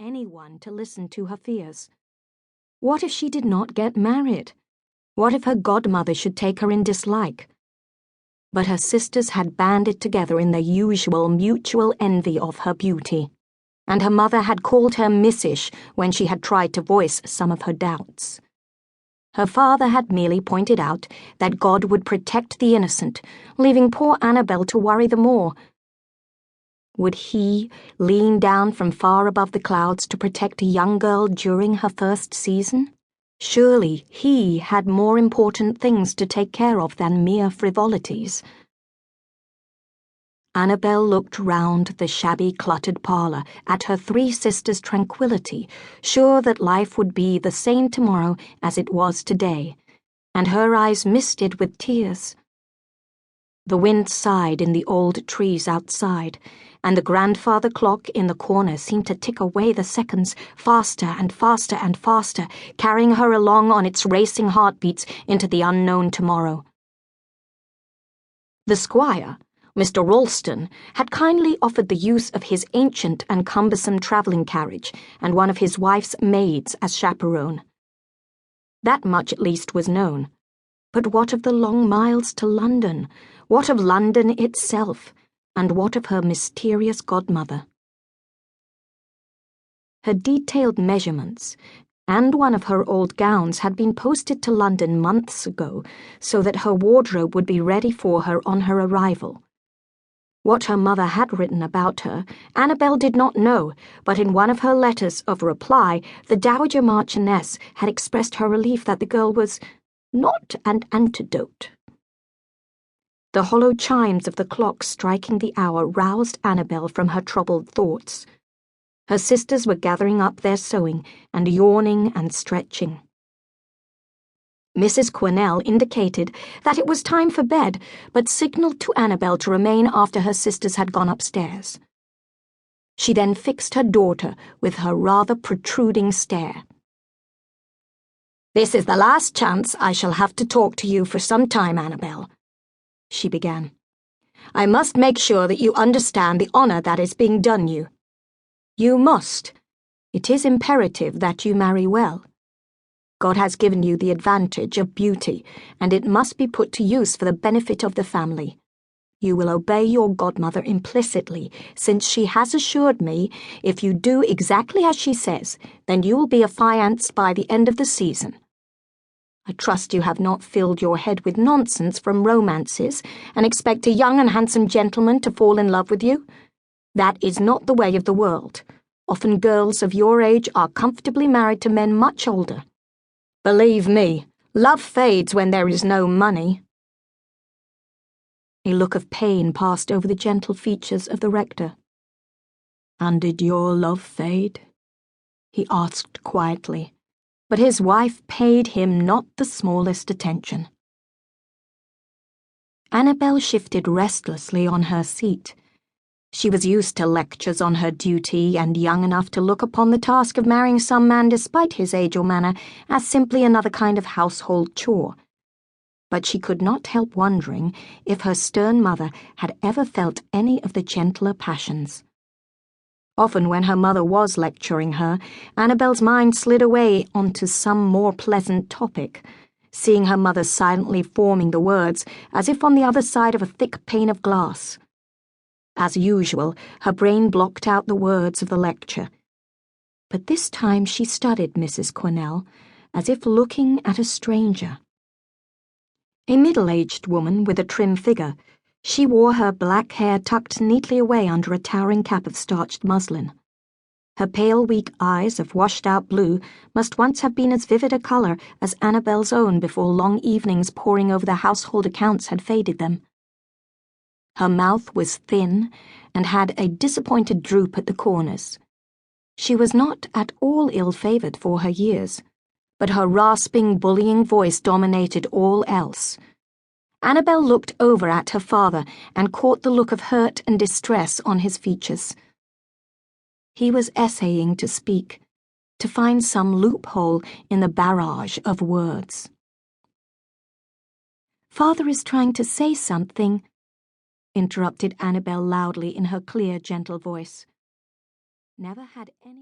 anyone to listen to her fears. What if she did not get married? What if her godmother should take her in dislike? But her sisters had banded together in their usual mutual envy of her beauty, and her mother had called her missish when she had tried to voice some of her doubts. Her father had merely pointed out that God would protect the innocent, leaving poor Annabelle to worry the more. Would he lean down from far above the clouds to protect a young girl during her first season? Surely he had more important things to take care of than mere frivolities. Annabelle looked round the shabby, cluttered parlour at her three sisters' tranquillity, sure that life would be the same tomorrow as it was today, and her eyes misted with tears. The wind sighed in the old trees outside, and the grandfather clock in the corner seemed to tick away the seconds faster and faster and faster, carrying her along on its racing heartbeats into the unknown tomorrow. The squire, Mr. Ralston, had kindly offered the use of his ancient and cumbersome travelling carriage and one of his wife's maids as chaperone. That much at least was known. But what of the long miles to London? What of London itself? And what of her mysterious godmother? Her detailed measurements and one of her old gowns had been posted to London months ago so that her wardrobe would be ready for her on her arrival. What her mother had written about her, Annabelle did not know, but in one of her letters of reply, the Dowager Marchioness had expressed her relief that the girl was not an antidote. The hollow chimes of the clock striking the hour roused Annabelle from her troubled thoughts. Her sisters were gathering up their sewing and yawning and stretching. Mrs. Quinnell indicated that it was time for bed, but signalled to Annabelle to remain after her sisters had gone upstairs. She then fixed her daughter with her rather protruding stare. "This is the last chance I shall have to talk to you for some time, Annabelle," she began. "I must make sure that you understand the honour that is being done you. You must. It is imperative that you marry well. God has given you the advantage of beauty, and it must be put to use for the benefit of the family. You will obey your godmother implicitly, since she has assured me if you do exactly as she says, then you will be affianced by the end of the season. I trust you have not filled your head with nonsense from romances and expect a young and handsome gentleman to fall in love with you. That is not the way of the world. Often girls of your age are comfortably married to men much older. Believe me, love fades when there is no money." A look of pain passed over the gentle features of the rector. "And did your love fade?" he asked quietly, but his wife paid him not the smallest attention. Annabelle shifted restlessly on her seat. She was used to lectures on her duty and young enough to look upon the task of marrying some man despite his age or manner as simply another kind of household chore. But she could not help wondering if her stern mother had ever felt any of the gentler passions. Often when her mother was lecturing her, Annabelle's mind slid away onto some more pleasant topic, seeing her mother silently forming the words as if on the other side of a thick pane of glass. As usual, her brain blocked out the words of the lecture. But this time she studied Mrs. Quinnell, as if looking at a stranger. A middle-aged woman with a trim figure, she wore her black hair tucked neatly away under a towering cap of starched muslin. Her pale, weak eyes of washed-out blue must once have been as vivid a colour as Annabelle's own before long evenings poring over the household accounts had faded them. Her mouth was thin and had a disappointed droop at the corners. She was not at all ill-favoured for her years, but her rasping, bullying voice dominated all else. Annabelle looked over at her father and caught the look of hurt and distress on his features. He was essaying to speak, to find some loophole in the barrage of words. "Father is trying to say something," interrupted Annabelle loudly in her clear, gentle voice. Never had any